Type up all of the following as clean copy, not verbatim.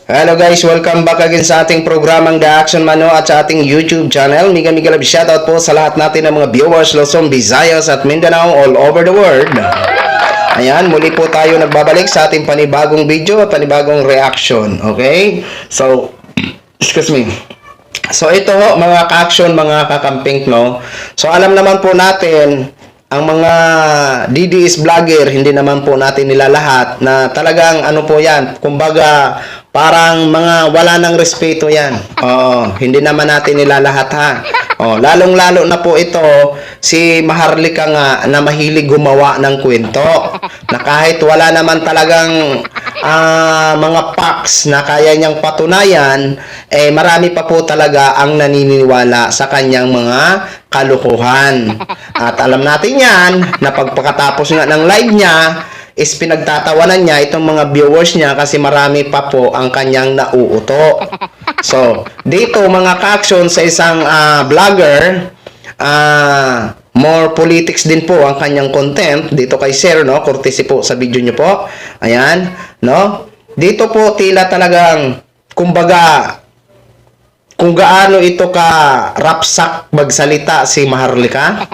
Hello guys, welcome back again sa ating programang The Action Mano at sa ating YouTube channel. Mega love shoutout po sa lahat natin ng mga viewers Luzon, Visayas at Mindanao all over the world. Ayan, muli po tayo nagbabalik sa ating panibagong video at panibagong reaction. Okay? So, excuse me. So ito mga ka-action, mga kakamping, no? So alam naman po natin ang mga DDS vlogger, hindi naman po natin nila lahat na talagang ano po yan, kumbaga parang mga wala ng respeto yan. Hindi naman natin nila lahat ha. Lalong-lalo na po ito si Maharlika nga na mahilig gumawa ng kwento. Na kahit wala naman talagang mga facts na kaya niyang patunayan, marami pa po talaga ang naniniwala sa kanyang mga kalukuhan. At alam natin yan, na pagkatapos nga ng live niya, is pinagtatawanan niya itong mga viewers niya kasi marami pa po ang kanyang nauuto. So, dito mga ka-action sa isang vlogger, more politics din po ang kanyang content dito kay Sir, no? Courtesy po sa video niyo po. Ayan, no? Dito po tila talagang kumbaga kung gaano ito ka rapsak magsalita si Maharlika.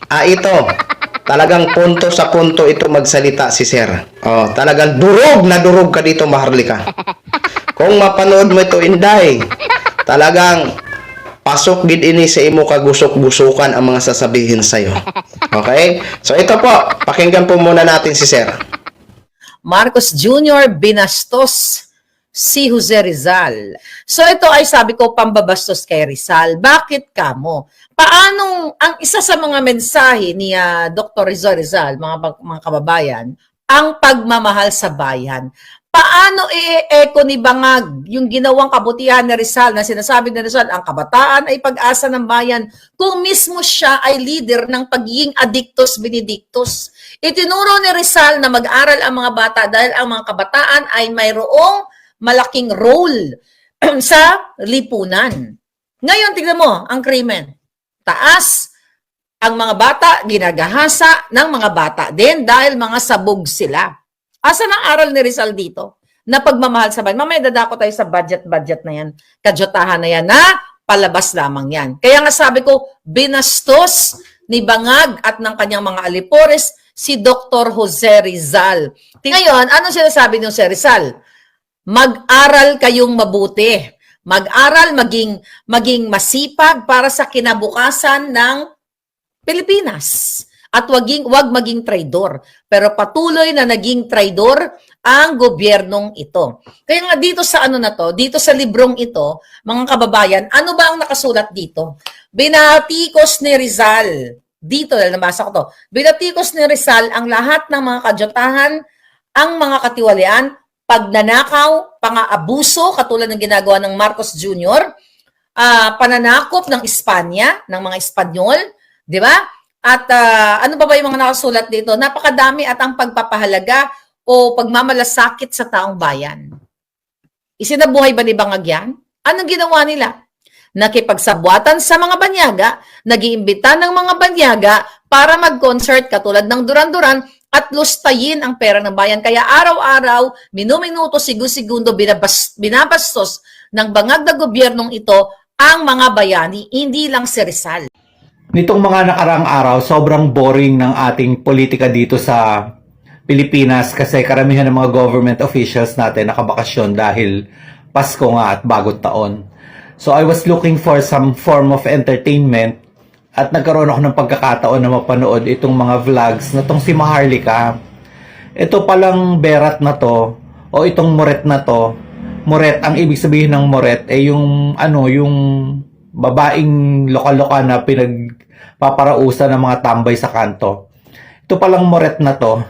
Ito talagang punto sa punto ito magsalita si Sir. Talagang durog na durog ka dito, Maharlika. Kung mapanood mo ito, Inday, talagang pasok gid ini sa imo kagusok-gusukan ang mga sasabihin sa'yo. Okay? So ito po, pakinggan po muna natin si Sir. Marcos Jr. binastos si Jose Rizal. So ito ay sabi ko pambabastos kay Rizal. Bakit kamo? Paanong ang isa sa mga mensahe ni Dr. Rizal, mga kababayan, ang pagmamahal sa bayan? Paano i-echo ni Bangag yung ginawang kabutihan ni Rizal na sinasabi ni Rizal, ang kabataan ay pag-asa ng bayan kung mismo siya ay leader ng pagiging addictus benedictus. Itinuro ni Rizal na mag-aral ang mga bata dahil ang mga kabataan ay mayroong malaking role sa lipunan. Ngayon, tignan mo, ang krimen. Taas, ang mga bata, ginagahasa ng mga bata din dahil mga sabog sila. Asan ang aral ni Rizal dito? Na pagmamahal sa bayan. Mamaya dadako tayo sa budget na yan. Kadyotahan na yan na palabas lamang yan. Kaya nga sabi ko, binastos ni Bangag at ng kanyang mga alipores si Dr. Jose Rizal. Ngayon, ano sinasabi ni Jose Rizal? Mag-aral kayong mabuti. Mag-aral, maging masipag para sa kinabukasan ng Pilipinas. At wag maging traidor. Pero patuloy na naging traidor ang gobyernong ito. Kaya nga dito sa dito sa librong ito, mga kababayan, ano ba ang nakasulat dito? Binatikos ni Rizal. Dito, dahil nabasa ko to. Binatikos ni Rizal ang lahat ng mga kadyotahan, ang mga katiwalian, pagnanakaw, pang-aabuso, katulad ng ginagawa ng Marcos Jr., pananakop ng Espanya, ng mga Espanyol, di ba? At ano ba yung mga nakasulat dito? Napakadami at ang pagpapahalaga o pagmamalasakit sa taong bayan. Isinabuhay ba ni Bangag yan? Anong ginawa nila? Nakipagsabuatan sa mga banyaga, nag-iimbita ng mga banyaga para mag-concert katulad ng Duran-Duran at lustayin ang pera ng bayan. Kaya araw-araw, minuminuto, segundo, binabastos ng bangag na gobyernong ito ang mga bayani, hindi lang si Rizal. Nitong mga nakaraang araw, sobrang boring ng ating politika dito sa Pilipinas kasi karamihan ng mga government officials natin nakabakasyon dahil Pasko nga at bagong taon. So I was looking for some form of entertainment at nagkaroon ako ng pagkakataon na mapanood itong mga vlogs na tong si Maharlika. Ito palang berat na to o itong moret na to. Moret, ang ibig sabihin ng moret ay yung yung babaeng lokal-lokal na pinagpaparausa ng mga tambay sa kanto. Ito palang moret na to,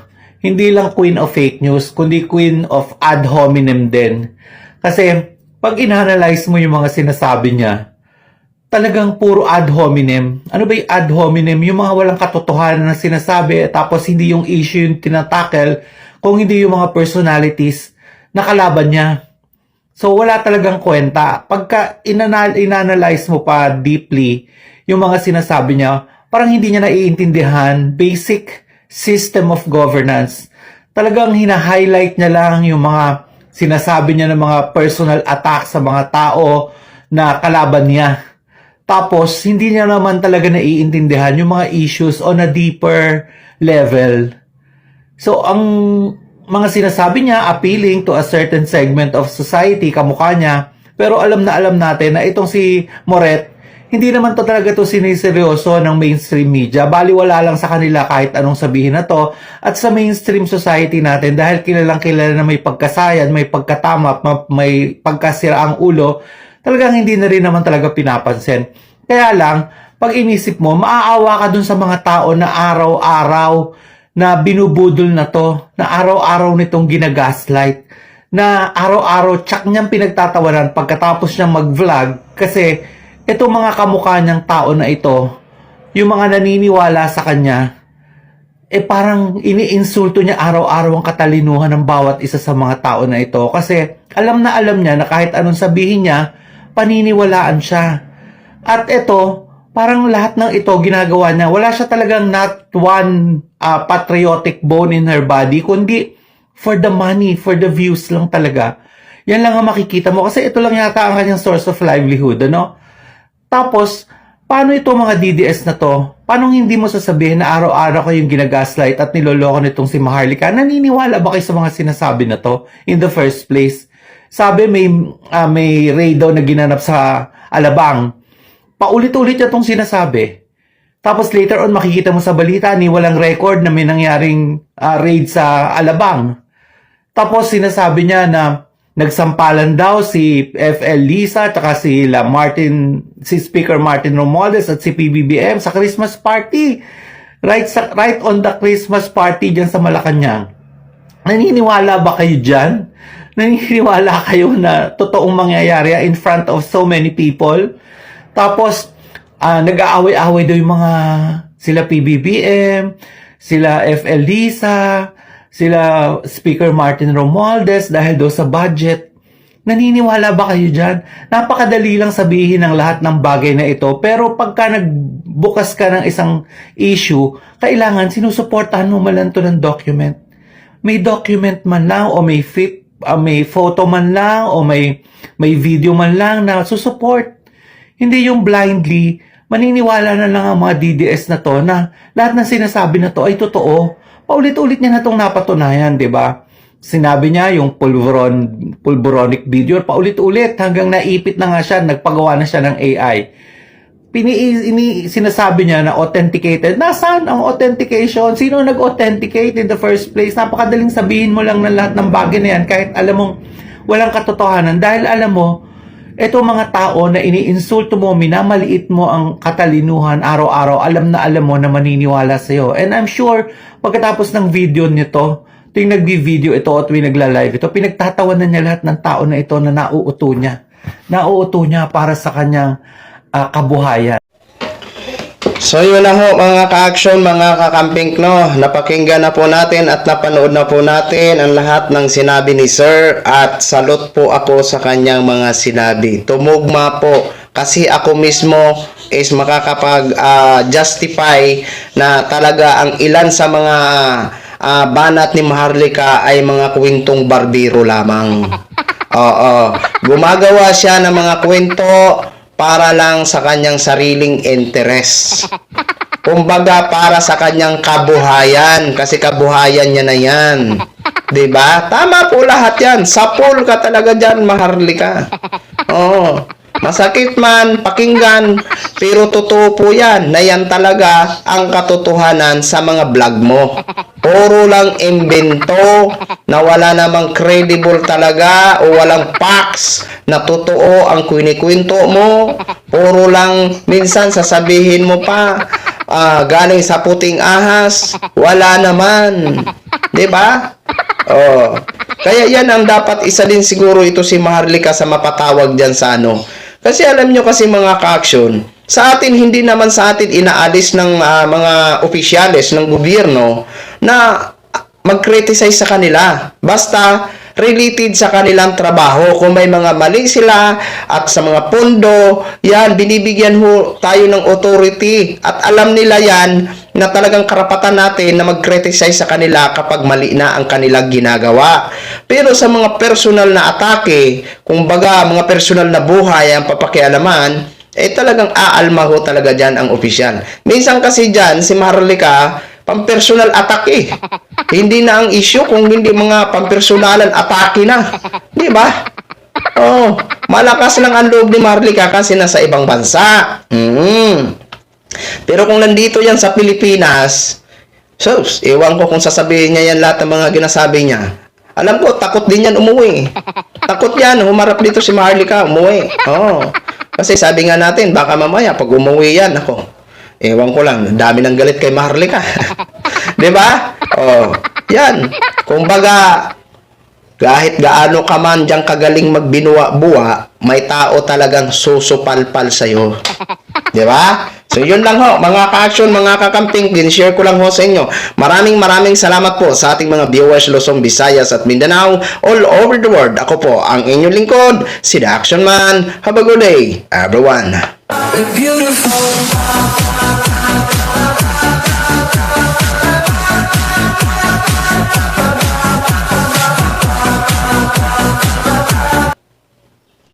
hindi lang queen of fake news, kundi queen of ad hominem din. Kasi pag inanalyze mo yung mga sinasabi niya, talagang puro ad hominem. Ano ba yung ad hominem? Yung mga walang katotohanan na sinasabi, tapos hindi yung issue yung tinatakel, kung hindi yung mga personalities na kalaban niya. So wala talagang kwenta. Pagka inanalyze mo pa deeply yung mga sinasabi niya, parang hindi niya naiintindihan basic system of governance. Talagang hina-highlight niya lang yung mga sinasabi niya ng mga personal attack sa mga tao na kalaban niya. Tapos, hindi niya naman talaga naiintindihan yung mga issues on a deeper level. So, ang mga sinasabi niya, appealing to a certain segment of society, kamukha niya. Pero alam na alam natin na itong si Moret, hindi naman to talaga to siniseryoso ng mainstream media. Baliwala lang sa kanila kahit anong sabihin na to. At sa mainstream society natin, dahil kilalang kilala na may pagkasayan, may pagkatama, may pagkasira ang ulo, talagang hindi na rin naman talaga pinapansin. Kaya lang, pag inisip mo, maaawa ka dun sa mga tao na araw-araw na binubudol na to, na araw-araw nitong ginagaslight, na araw-araw tsak niyang pinagtatawanan pagkatapos niyang mag-vlog kasi itong mga kamukha niyang tao na ito, yung mga naniniwala sa kanya, parang iniinsulto niya araw-araw ang katalinuhan ng bawat isa sa mga tao na ito. Kasi alam na alam niya na kahit anong sabihin niya, paniniwalaan siya. At ito, parang lahat ng ito ginagawa niya. Wala siya talagang not one patriotic bone in her body, kundi for the money, for the views lang talaga. Yan lang ang makikita mo. Kasi ito lang yata ang kanyang source of livelihood, ano? Tapos, paano ito mga DDS na to? Paano hindi mo sasabihin na araw-araw kayong ginagaslight at niloloko nitong si Maharlika? Naniniwala ba kayo sa mga sinasabi na to in the first place? Sabi may raid daw na ginanap sa Alabang. Paulit-ulit niya itong sinasabi. Tapos later on makikita mo sa balita ni walang record na may nangyaring raid sa Alabang. Tapos sinasabi niya na nagsampalan daw si FL Lisa at si Speaker Martin Romualdez at si PBBM sa Christmas party. Right on the Christmas party dyan sa Malacanang. Naniniwala ba kayo dyan? Naniniwala kayo na totoong mangyayari in front of so many people? Tapos, nag-aaway-aaway daw yung mga sila PBBM, sila FL Lisa, sila Speaker Martin Romualdez dahil daw sa budget. Naniniwala ba kayo dyan? Napakadali lang sabihin ng lahat ng bagay na ito. Pero pagka nagbukas ka ng isang issue, kailangan sinusuportahan mo man to ng document. May document man lang o may photo man lang o may video man lang na susupport. Hindi yung blindly, maniniwala na lang ang mga DDS na to na lahat ng sinasabi na to ay totoo. Paulit-ulit niya na itong napatunayan, di ba? Sinabi niya yung pulboronic video, paulit-ulit hanggang naipit na nga siya, nagpagawa na siya ng AI. Sinasabi niya na authenticated. Nasaan ang authentication? Sino nag-authenticate in the first place? Napakadaling sabihin mo lang ng lahat ng bagay na yan kahit alam mong walang katotohanan. Dahil alam mo, ito mga tao na iniinsulto mo, minamaliit mo ang katalinuhan araw-araw, alam na alam mo na maniniwala sa'yo. And I'm sure, pagkatapos ng video nito, tuwing nag-video ito at tuwing nagla-live ito, pinagtatawanan niya lahat ng tao na ito na nauuto niya. Nauuto niya para sa kanyang kabuhayan. So yun na ho mga ka-action, mga kakamping, no? Napakinggan na po natin at napanood na po natin ang lahat ng sinabi ni Sir at salute po ako sa kanyang mga sinabi. Tumugma po kasi ako mismo is makakapag-justify na talaga ang ilan sa mga banat ni Maharlika ay mga kwentong barbero lamang. Oo. Gumagawa siya ng mga kwento para lang sa kanyang sariling interest. Kumbaga, para sa kanyang kabuhayan. Kasi kabuhayan niya na yan. Diba? Tama po lahat yan. Sapul ka talaga dyan, Maharlika. Oo. Masakit man, pakinggan, pero totoo po yan, na yan talaga ang katotohanan sa mga vlog mo. Puro lang imbento, na wala namang credible talaga, o walang facts, na totoo ang kwento mo. Puro lang, minsan sasabihin mo pa, galing sa puting ahas, wala naman. Diba? Oh. Kaya yan ang dapat isa din siguro ito si Maharlika sa mapatawag dyan sa ano. Kasi alam nyo kasi mga ka-action, sa atin, hindi naman sa atin inaalis ng mga opisyales ng gobyerno na mag-criticize sa kanila. Basta related sa kanilang trabaho. Kung may mga mali sila at sa mga pondo, yan, binibigyan ho tayo ng authority at alam nila yan na talagang karapatan natin na mag-criticize sa kanila kapag mali na ang kanilang ginagawa. Pero sa mga personal na atake, kung baga mga personal na buhay ang papakialaman, talagang aalma ho talaga dyan ang opisyal. Minsan kasi dyan, si Maharlika, pampersonal atake. Hindi na ang issue kung hindi mga pampersonalan atake na. Di ba? Oh, malakas lang ang loob ni Maharlika kasi nasa ibang bansa. Pero kung nandito yan sa Pilipinas, so, ewan ko kung sasabihin niya yan lahat ng mga ginasabi niya. Alam ko, takot din yan umuwi. Takot yan, humarap dito si Maharlika, umuwi. Oh. Kasi sabi nga natin, baka mamaya pag umuwi yan, ako, ewan ko lang, dami ng galit kay Maharlika. Di ba? Oh, yan. Kumbaga, kahit gaano ka man diyang kagaling magbinuwa-buwa, may tao talagang susupalpal sa'yo. Di ba? So, yun lang ho, mga ka-action, mga kakamping, share ko lang ho sa inyo. Maraming salamat po sa ating mga viewers Luzon, Visayas at Mindanao all over the world. Ako po, ang inyong lingkod, si The Action Man. Have a good day, everyone. Beautiful.